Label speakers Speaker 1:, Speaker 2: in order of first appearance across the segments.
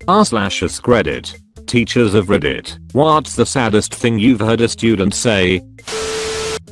Speaker 1: r/AskReddit. Teachers of Reddit, what's the saddest thing you've heard a student say?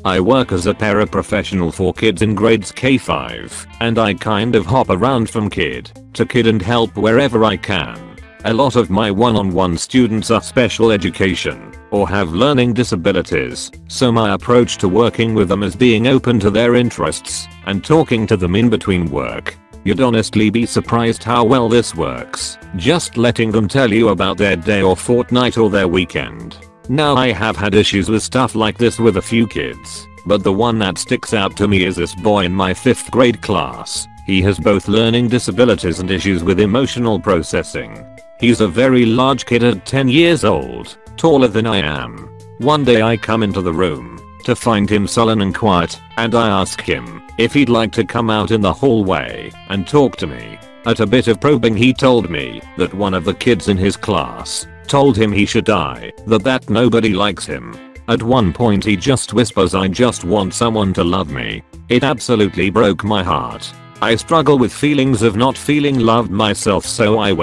Speaker 1: I work as a paraprofessional for kids in grades K5, and I kind of hop around from kid to kid and help wherever I can. A lot of my one-on-one students are special education or have learning disabilities, so my approach to working with them is being open to their interests and talking to them in between work. You'd honestly be surprised how well this works, just letting them tell you about their day or fortnight or their weekend. Now, I have had issues with stuff like this with a few kids, but the one that sticks out to me is this boy in my 5th grade class. He has both learning disabilities and issues with emotional processing. He's a very large kid at 10 years old, taller than I am. One day I come into the room to find him sullen and quiet, and I ask him if he'd like to come out in the hallway and talk to me. At a bit of probing, he told me that one of the kids in his class told him he should die, that nobody likes him. At one point he just whispers, "I just want someone to love me." It absolutely broke my heart. I struggle with feelings of not feeling loved myself, so I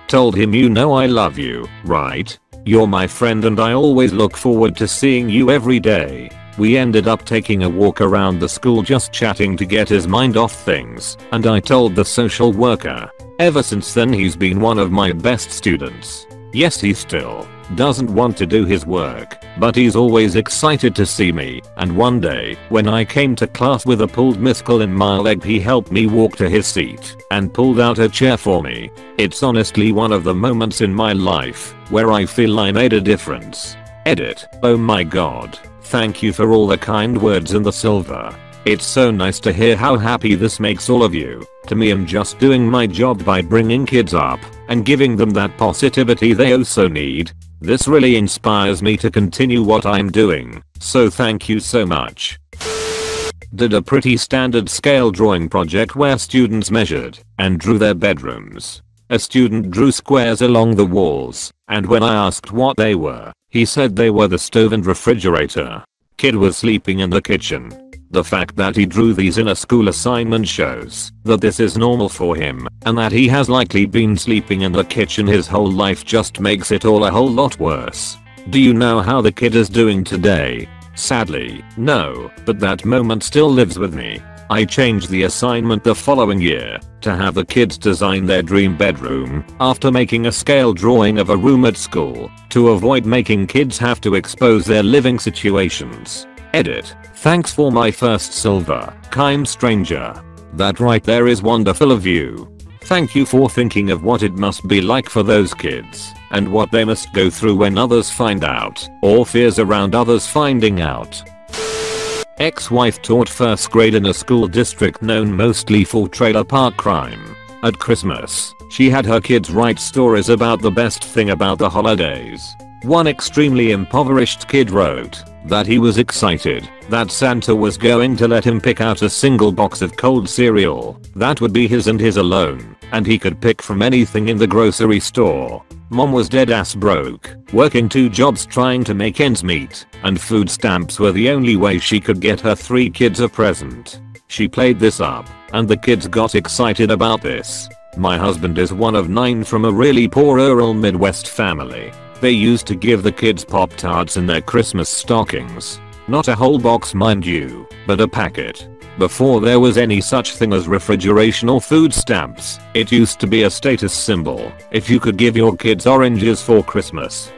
Speaker 1: told him, "You know I love you, right? You're my friend and I always look forward to seeing you every day." We ended up taking a walk around the school just chatting to get his mind off things, and I told the social worker. Ever since then he's been one of my best students. Yes, he still doesn't want to do his work, but he's always excited to see me, and one day, when I came to class with a pulled muscle in my leg, he helped me walk to his seat and pulled out a chair for me. It's honestly one of the moments in my life where I feel I made a difference. Edit. Oh my god. Thank you for all the kind words and the silver. It's so nice to hear how happy this makes all of you. To me, I'm just doing my job by bringing kids up and giving them that positivity they also need. This really inspires me to continue what I'm doing, so thank you so much. Did a pretty standard scale drawing project where students measured and drew their bedrooms. A student drew squares along the walls, and when I asked what they were, he said they were the stove and refrigerator. Kid was sleeping in the kitchen. The fact that he drew these in a school assignment shows that this is normal for him, and that he has likely been sleeping in the kitchen his whole life just makes it all a whole lot worse. Do you know how the kid is doing today? Sadly, no, but that moment still lives with me. I changed the assignment the following year to have the kids design their dream bedroom after making a scale drawing of a room at school to avoid making kids have to expose their living situations. Edit. Thanks for my first silver, kind stranger. That right there is wonderful of you. Thank you for thinking of what it must be like for those kids and what they must go through when others find out, or fears around others finding out. Ex-wife taught 1st grade in a school district known mostly for trailer park crime. At Christmas, she had her kids write stories about the best thing about the holidays. One extremely impoverished kid wrote that he was excited that Santa was going to let him pick out a single box of cold cereal that would be his and his alone, and he could pick from anything in the grocery store. Mom was dead ass broke, working 2 jobs trying to make ends meet, and food stamps were the only way she could get her 3 kids a present. She played this up, and the kids got excited about this. My husband is one of 9 from a really poor rural Midwest family. They used to give the kids Pop-Tarts in their Christmas stockings. Not a whole box, mind you, but a packet. Before there was any such thing as refrigeration or food stamps, it used to be a status symbol if you could give your kids oranges for Christmas.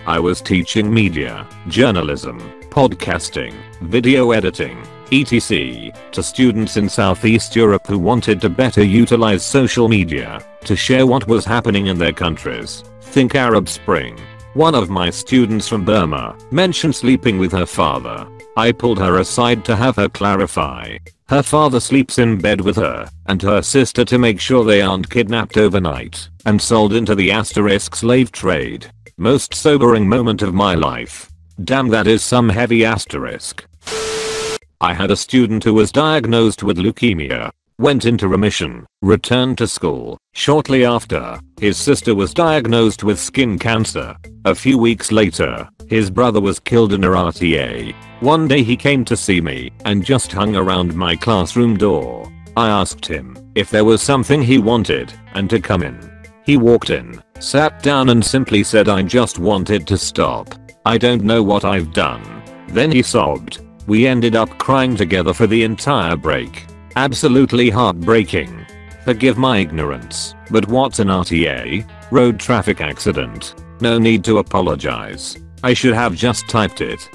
Speaker 1: I was teaching media, journalism, podcasting, video editing, etc. to students in Southeast Europe who wanted to better utilize social media to share what was happening in their countries. Think Arab Spring. One of my students from Burma mentioned sleeping with her father. I pulled her aside to have her clarify. Her father sleeps in bed with her and her sister to make sure they aren't kidnapped overnight and sold into the slave trade. Most sobering moment of my life. Damn, that is some heavy asterisk. I had a student who was diagnosed with leukemia, went into remission, returned to school. Shortly after, his sister was diagnosed with skin cancer. A few weeks later, his brother was killed in a RTA. One day he came to see me and just hung around my classroom door. I asked him if there was something he wanted and to come in. He walked in, sat down and simply said, "I just want it to stop. I don't know what I've done." Then he sobbed. We ended up crying together for the entire break. Absolutely heartbreaking. Forgive my ignorance, but what's an RTA? Road traffic accident. No need to apologize. I should have just typed it.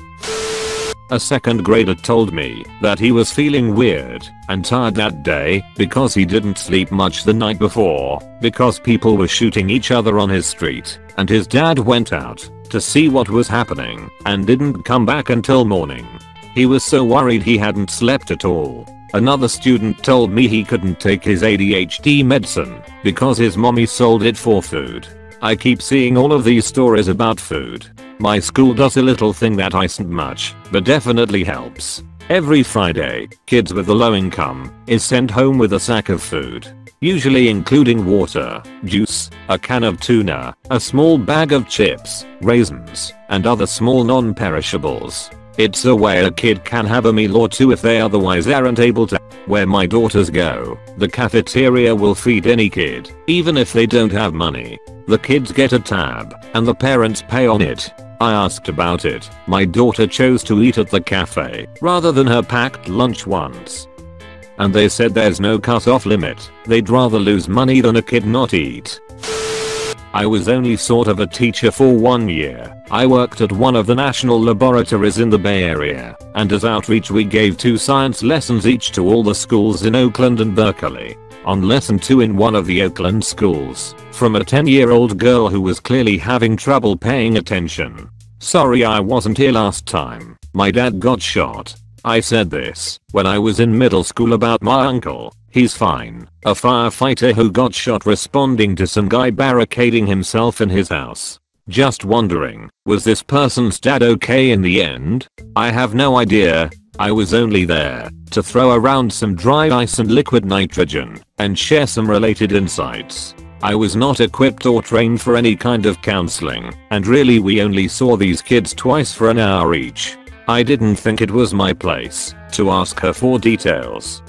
Speaker 1: A second grader told me that he was feeling weird and tired that day because he didn't sleep much the night before because people were shooting each other on his street, and his dad went out to see what was happening and didn't come back until morning. He was so worried he hadn't slept at all. Another student told me he couldn't take his ADHD medicine because his mommy sold it for food. I keep seeing all of these stories about food. My school does a little thing that isn't much, but definitely helps. Every Friday, kids with a low income is sent home with a sack of food, usually including water, juice, a can of tuna, a small bag of chips, raisins, and other small non-perishables. It's a way a kid can have a meal or two if they otherwise aren't able to. Where my daughters go, the cafeteria will feed any kid, even if they don't have money. The kids get a tab, and the parents pay on it. I asked about it. My daughter chose to eat at the cafe rather than her packed lunch once. And they said there's no cut-off limit. They'd rather lose money than a kid not eat. I was only sort of a teacher for 1 year. I worked at one of the national laboratories in the Bay Area, and as outreach we gave 2 science lessons each to all the schools in Oakland and Berkeley. On lesson 2 in one of the Oakland schools, from a 10-year-old girl who was clearly having trouble paying attention. "Sorry I wasn't here last time. My dad got shot." I said this when I was in middle school about my uncle. He's fine. A firefighter who got shot responding to some guy barricading himself in his house. Just wondering, was this person's dad okay in the end? I have no idea. I was only there to throw around some dry ice and liquid nitrogen and share some related insights. I was not equipped or trained for any kind of counseling, and really we only saw these kids twice for an hour each. I didn't think it was my place to ask her for details.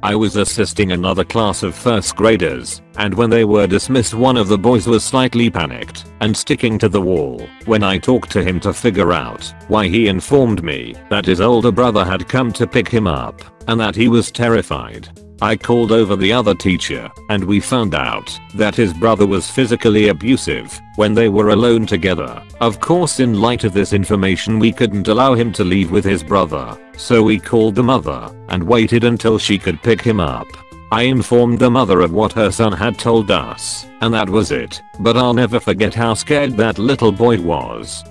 Speaker 1: I was assisting another class of first graders, and when they were dismissed one of the boys was slightly panicked and sticking to the wall. When I talked to him to figure out why, he informed me that his older brother had come to pick him up and that he was terrified. I called over the other teacher, and we found out that his brother was physically abusive when they were alone together. Of course, in light of this information we couldn't allow him to leave with his brother, so we called the mother and waited until she could pick him up. I informed the mother of what her son had told us, and that was it, but I'll never forget how scared that little boy was.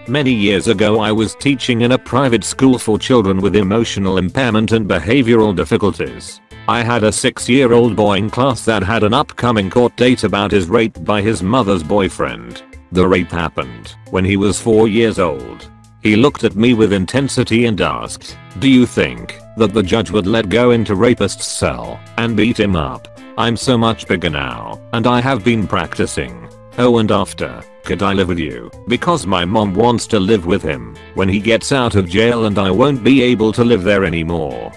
Speaker 1: Many years ago I was teaching in a private school for children with emotional impairment and behavioral difficulties. I had a 6-year-old boy in class that had an upcoming court date about his rape by his mother's boyfriend. The rape happened when he was 4 years old. He looked at me with intensity and asked, "Do you think that the judge would let go into rapist's cell and beat him up? I'm so much bigger now, and I have been practicing. Oh, and after, could I live with you? Because my mom wants to live with him when he gets out of jail and I won't be able to live there anymore."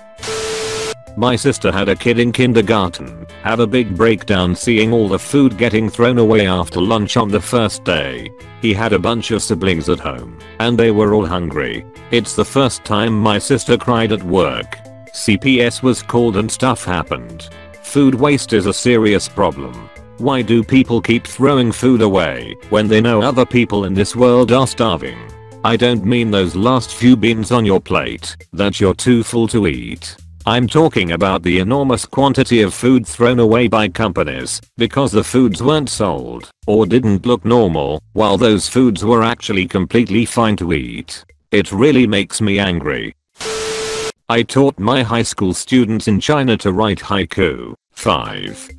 Speaker 1: My sister had a kid in kindergarten have a big breakdown seeing all the food getting thrown away after lunch on the first day. He had a bunch of siblings at home, and they were all hungry. It's the first time my sister cried at work. CPS was called and stuff happened. Food waste is a serious problem. Why do people keep throwing food away when they know other people in this world are starving? I don't mean those last few beans on your plate that you're too full to eat. I'm talking about the enormous quantity of food thrown away by companies because the foods weren't sold or didn't look normal, while those foods were actually completely fine to eat. It really makes me angry. I taught my high school students in China to write haiku. 5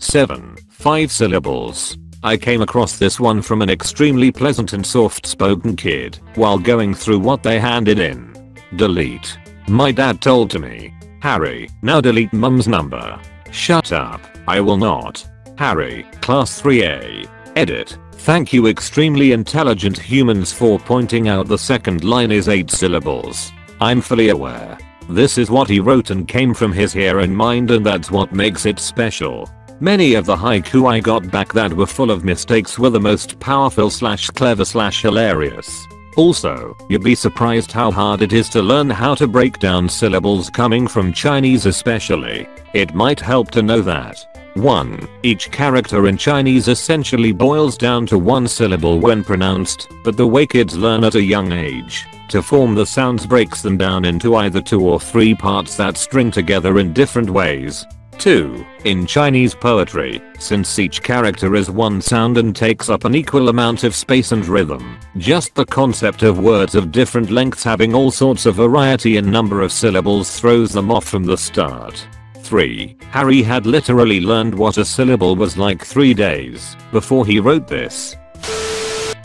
Speaker 1: syllables. I came across this one from an extremely pleasant and soft-spoken kid while going through what they handed in. Delete. My dad told me, "Harry, now delete mum's number." Shut up, I will not. Harry, class 3A. Edit. Thank you extremely intelligent humans for pointing out the second line is 8 syllables. I'm fully aware. This is what he wrote and came from his here in mind, and that's what makes it special. Many of the haiku I got back that were full of mistakes were the most powerful / clever / hilarious. Also, you'd be surprised how hard it is to learn how to break down syllables coming from Chinese especially. It might help to know that 1. Each character in Chinese essentially boils down to one syllable when pronounced, but the way kids learn at a young age to form the sounds breaks them down into either 2 or 3 parts that string together in different ways. 2. In Chinese poetry, since each character is one sound and takes up an equal amount of space and rhythm, just the concept of words of different lengths having all sorts of variety in number of syllables throws them off from the start. 3. Harry had literally learned what a syllable was like 3 days before he wrote this.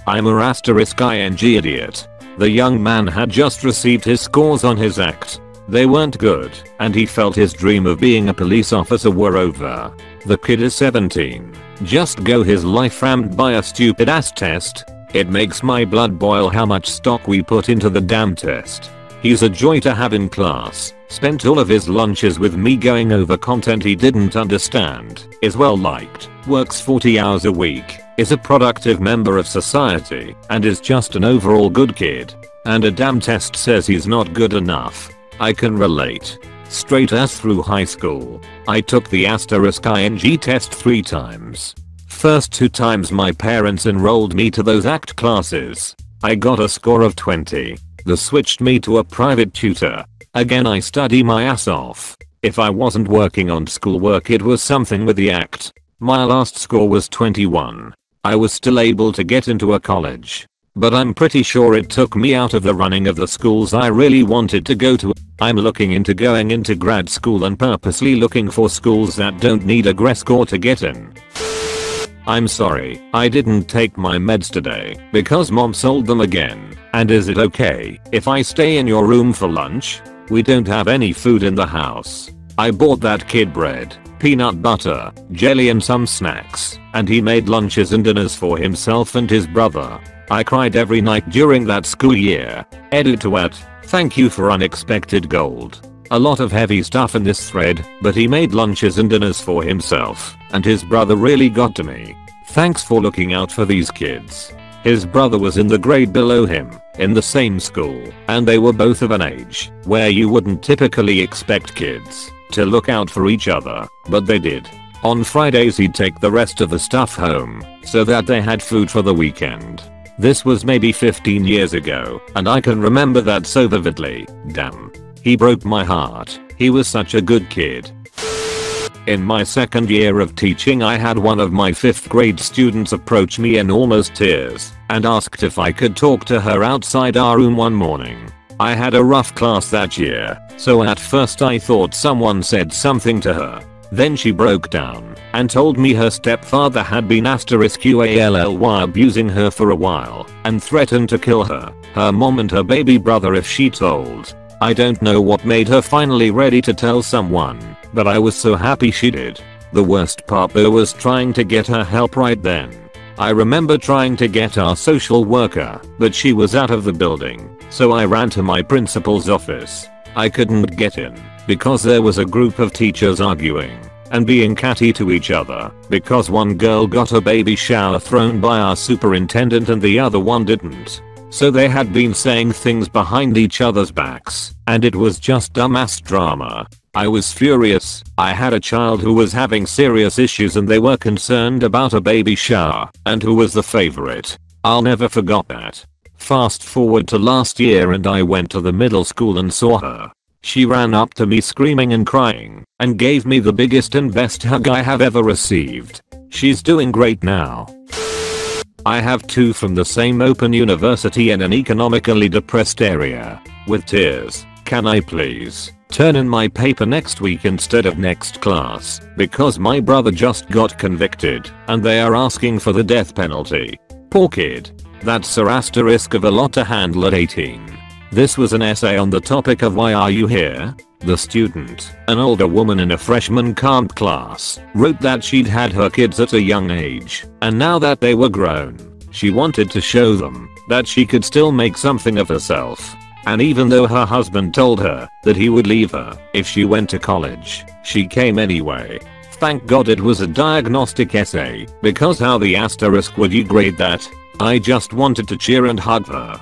Speaker 1: I'm a *ing idiot. The young man had just received his scores on his act. They weren't good, and he felt his dream of being a police officer were over. The kid is 17. Just go his life rammed by a stupid ass test. It makes my blood boil how much stock we put into the damn test. He's a joy to have in class. Spent all of his lunches with me going over content he didn't understand. Is well liked. Works 40 hours a week. Is a productive member of society. And is just an overall good kid. And a damn test says he's not good enough. I can relate. Straight as through high school. I took the *ing test 3 times. First 2 times my parents enrolled me to those ACT classes. I got a score of 20. They switched me to a private tutor. Again I study my ass off. If I wasn't working on schoolwork it was something with the ACT. My last score was 21. I was still able to get into a college. But I'm pretty sure it took me out of the running of the schools I really wanted to go to. I'm looking into going into grad school and purposely looking for schools that don't need a GRE score to get in. I'm sorry, I didn't take my meds today because mom sold them again. And is it okay if I stay in your room for lunch? We don't have any food in the house. I bought that kid bread, peanut butter, jelly and some snacks, and he made lunches and dinners for himself and his brother. I cried every night during that school year. Edit to at, thank you for unexpected gold. A lot of heavy stuff in this thread, but he made lunches and dinners for himself, and his brother really got to me. Thanks for looking out for these kids. His brother was in the grade below him, in the same school, and they were both of an age where you wouldn't typically expect kids to look out for each other, but they did. On Fridays he'd take the rest of the stuff home, so that they had food for the weekend. This was maybe 15 years ago, and I can remember that so vividly. Damn. He broke my heart. He was such a good kid. In my second year of teaching I had one of my 5th grade students approach me in almost tears and asked if I could talk to her outside our room one morning. I had a rough class that year, so at first I thought someone said something to her. Then she broke down and told me her stepfather had been *QALLY abusing her for a while and threatened to kill her, her mom and her baby brother if she told. I don't know what made her finally ready to tell someone, but I was so happy she did. The worst part though was trying to get her help right then. I remember trying to get our social worker, but she was out of the building, so I ran to my principal's office. I couldn't get in because there was a group of teachers arguing and being catty to each other because one girl got a baby shower thrown by our superintendent and the other one didn't. So they had been saying things behind each other's backs, and it was just dumbass drama. I was furious. I had a child who was having serious issues and they were concerned about a baby shower, and who was the favorite. I'll never forget that. Fast forward to last year and I went to the middle school and saw her. She ran up to me screaming and crying, and gave me the biggest and best hug I have ever received. She's doing great now. I have 2 from the same open university in an economically depressed area. With tears, can I please turn in my paper next week instead of next class because my brother just got convicted and they are asking for the death penalty. Poor kid. That's a asterisk of a lot to handle at 18. This was an essay on the topic of why are you here? The student, an older woman in a freshman comp class, wrote that she'd had her kids at a young age, and now that they were grown, she wanted to show them that she could still make something of herself. And even though her husband told her that he would leave her if she went to college, she came anyway. Thank God it was a diagnostic essay, because how the asterisk would you grade that? I just wanted to cheer and hug her.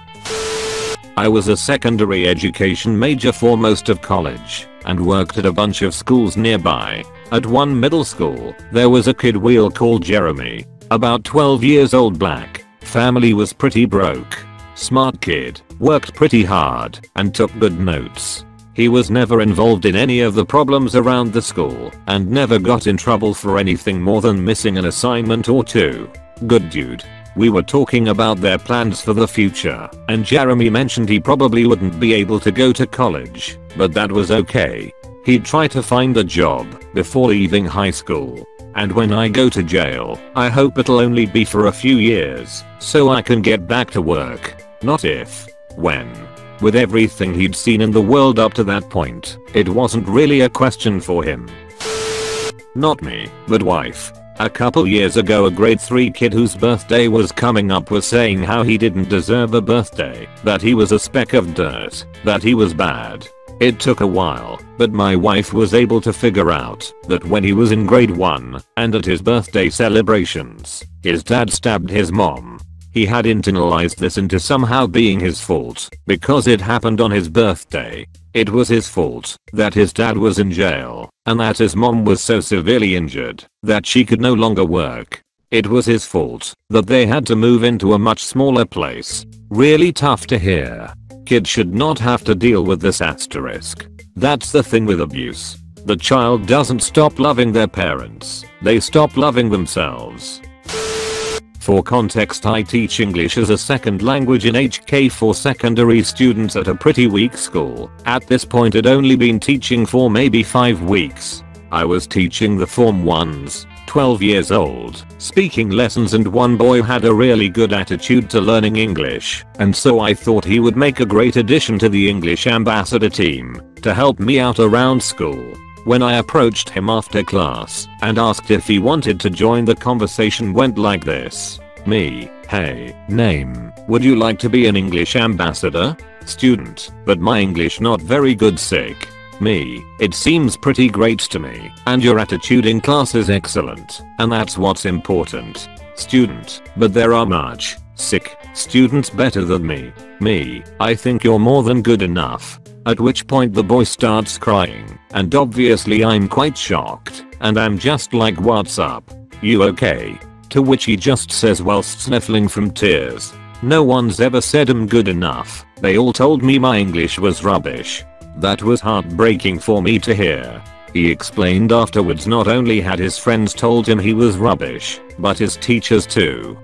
Speaker 1: I was a secondary education major for most of college and worked at a bunch of schools nearby. At one middle school, there was a kid we'll call Jeremy, about 12 years old, black, family, was pretty broke. Smart kid, worked pretty hard, and took good notes. He was never involved in any of the problems around the school and never got in trouble for anything more than missing an assignment or two. Good dude. We were talking about their plans for the future, and Jeremy mentioned he probably wouldn't be able to go to college, but that was okay. He'd try to find a job before leaving high school. And when I go to jail, I hope it'll only be for a few years, so I can get back to work. Not if. When. With everything he'd seen in the world up to that point, it wasn't really a question for him. Not me, but wife. A couple years ago, a grade 3 kid whose birthday was coming up was saying how he didn't deserve a birthday, that he was a speck of dirt, that he was bad. It took a while, but my wife was able to figure out that when he was in grade 1 and at his birthday celebrations, his dad stabbed his mom. He had internalized this into somehow being his fault because it happened on his birthday. It was his fault that his dad was in jail and that his mom was so severely injured that she could no longer work. It was his fault that they had to move into a much smaller place. Really tough to hear. Kids should not have to deal with this asterisk. That's the thing with abuse. The child doesn't stop loving their parents, they stop loving themselves. For context, I teach English as a second language in HK for secondary students at a pretty weak school. At this point I'd only been teaching for maybe 5 weeks. I was teaching the Form 1s, 12 years old, speaking lessons, and one boy had a really good attitude to learning English, and so I thought he would make a great addition to the English ambassador team to help me out around school. When I approached him after class and asked if he wanted to join, the conversation went like this. Me, hey, name, would you like to be an English ambassador? Student, but my English not very good, sick. Me, it seems pretty great to me, and your attitude in class is excellent, and that's what's important. Student, but there are much, sick, students better than me. Me, I think you're more than good enough. At which point the boy starts crying, and obviously I'm quite shocked, and I'm just like, what's up? You okay? To which he just says whilst sniffling from tears, no one's ever said I'm good enough, they all told me my English was rubbish. That was heartbreaking for me to hear. He explained afterwards not only had his friends told him he was rubbish, but his teachers too.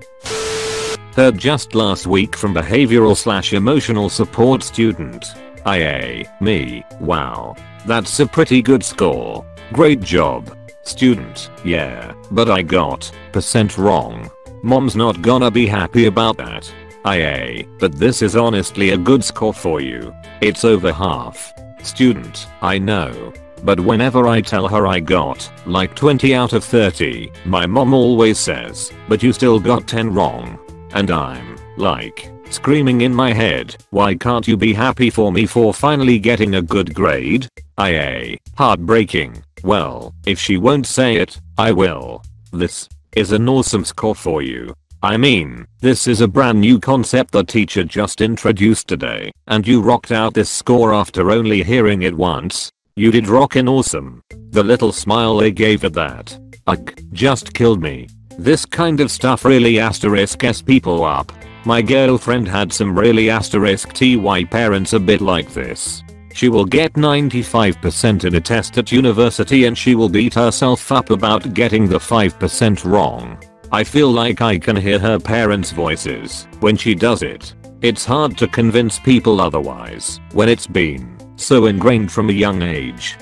Speaker 1: Heard just last week from behavioral/emotional support student. IA, me, wow. That's a pretty good score. Great job. Student, yeah, but I got % wrong. Mom's not gonna be happy about that. IA, but this is honestly a good score for you. It's over half. Student, I know. But whenever I tell her I got like 20 out of 30, my mom always says, but you still got 10 wrong. And I'm like, screaming in my head, why can't you be happy for me for finally getting a good grade? IA, heartbreaking. Well, if she won't say it, I will. This is an awesome score for you. I mean, this is a brand new concept the teacher just introduced today, and you rocked out this score after only hearing it once. You did rockin' awesome. The little smile they gave at that. Ugh, just killed me. This kind of stuff really asterisk-s people up. My girlfriend had some really asterisk-ty parents a bit like this. She will get 95% in a test at university and she will beat herself up about getting the 5% wrong. I feel like I can hear her parents' voices when she does it. It's hard to convince people otherwise when it's been so ingrained from a young age.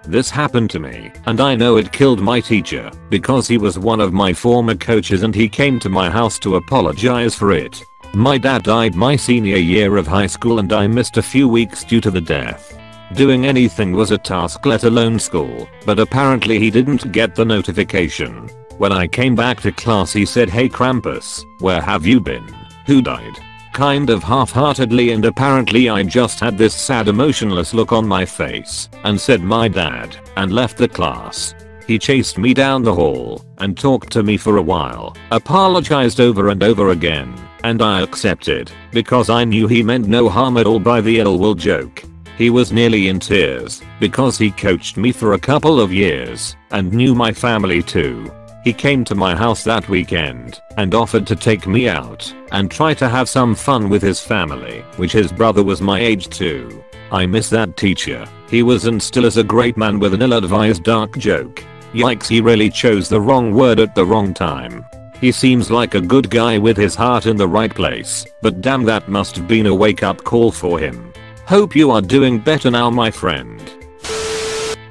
Speaker 1: This happened to me, and I know it killed my teacher because he was one of my former coaches and he came to my house to apologize for it. My dad died my senior year of high school and I missed a few weeks due to the death. Doing anything was a task, let alone school, but apparently he didn't get the notification. When I came back to class he said, "Hey Krampus, where have you been? Who died?" Kind of half-heartedly, and apparently I just had this sad emotionless look on my face and said my dad and left the class. He chased me down the hall and talked to me for a while, apologized over and over again, and I accepted because I knew he meant no harm at all by the ill will joke. He was nearly in tears because he coached me for a couple of years and knew my family too. He came to my house that weekend and offered to take me out and try to have some fun with his family, which his brother was my age too. I miss that teacher. He was and still is a great man with an ill-advised dark joke. Yikes, he really chose the wrong word at the wrong time. He seems like a good guy with his heart in the right place, but damn, that must have been a wake-up call for him. Hope you are doing better now, my friend.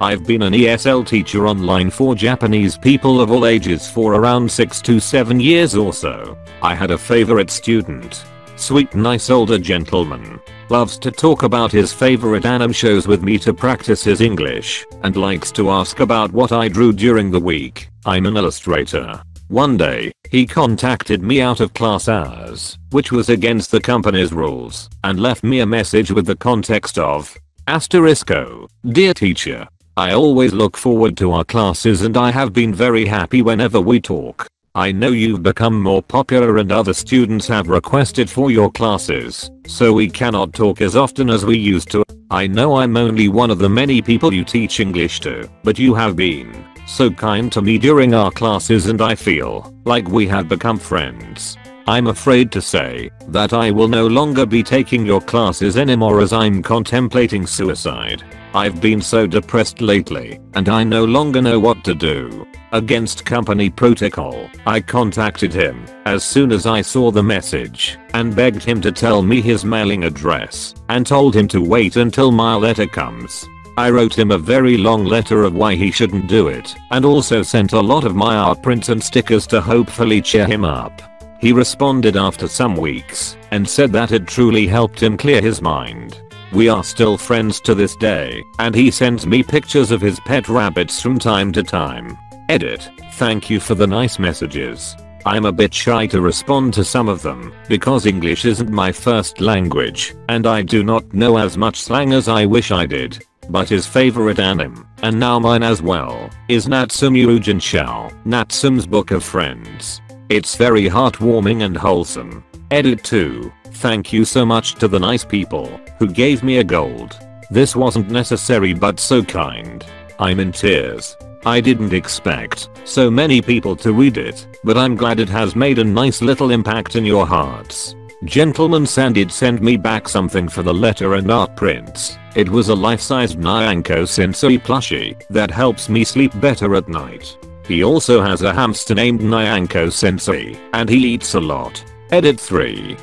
Speaker 1: I've been an ESL teacher online for Japanese people of all ages for around 6 to 7 years or so. I had a favorite student. Sweet, nice older gentleman. Loves to talk about his favorite anime shows with me to practice his English, and likes to ask about what I drew during the week. I'm an illustrator. One day, he contacted me out of class hours, which was against the company's rules, and left me a message with the context of, *, dear teacher, I always look forward to our classes and I have been very happy whenever we talk. I know you've become more popular and other students have requested for your classes, so we cannot talk as often as we used to. I know I'm only one of the many people you teach English to, but you have been so kind to me during our classes and I feel like we have become friends. I'm afraid to say that I will no longer be taking your classes anymore as I'm contemplating suicide. I've been so depressed lately, and I no longer know what to do. Against company protocol, I contacted him as soon as I saw the message and begged him to tell me his mailing address and told him to wait until my letter comes. I wrote him a very long letter of why he shouldn't do it and also sent a lot of my art prints and stickers to hopefully cheer him up. He responded after some weeks and said that it truly helped him clear his mind. We are still friends to this day, and he sends me pictures of his pet rabbits from time to time. Edit. Thank you for the nice messages. I'm a bit shy to respond to some of them because English isn't my first language and I do not know as much slang as I wish I did. But his favorite anime, and now mine as well, is Natsume Ujinshou, Natsume's Book of Friends. It's very heartwarming and wholesome. Edit 2. Thank you so much to the nice people who gave me a gold. This wasn't necessary but so kind. I'm in tears. I didn't expect so many people to read it, but I'm glad it has made a nice little impact in your hearts. Gentleman Sandid sent me back something for the letter and art prints. It was a life-sized Nyanko Sensei plushie that helps me sleep better at night. He also has a hamster named Nyanko Sensei, and he eats a lot. Edit 3.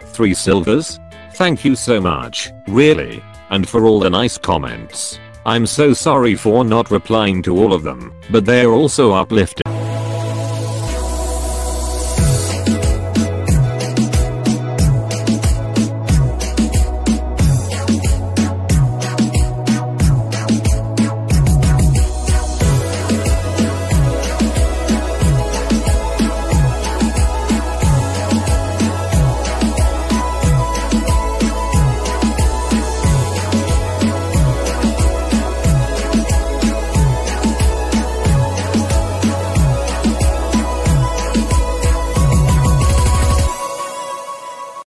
Speaker 1: 3 silvers? Thank you so much, really. And for all the nice comments. I'm so sorry for not replying to all of them, but they're also uplifting.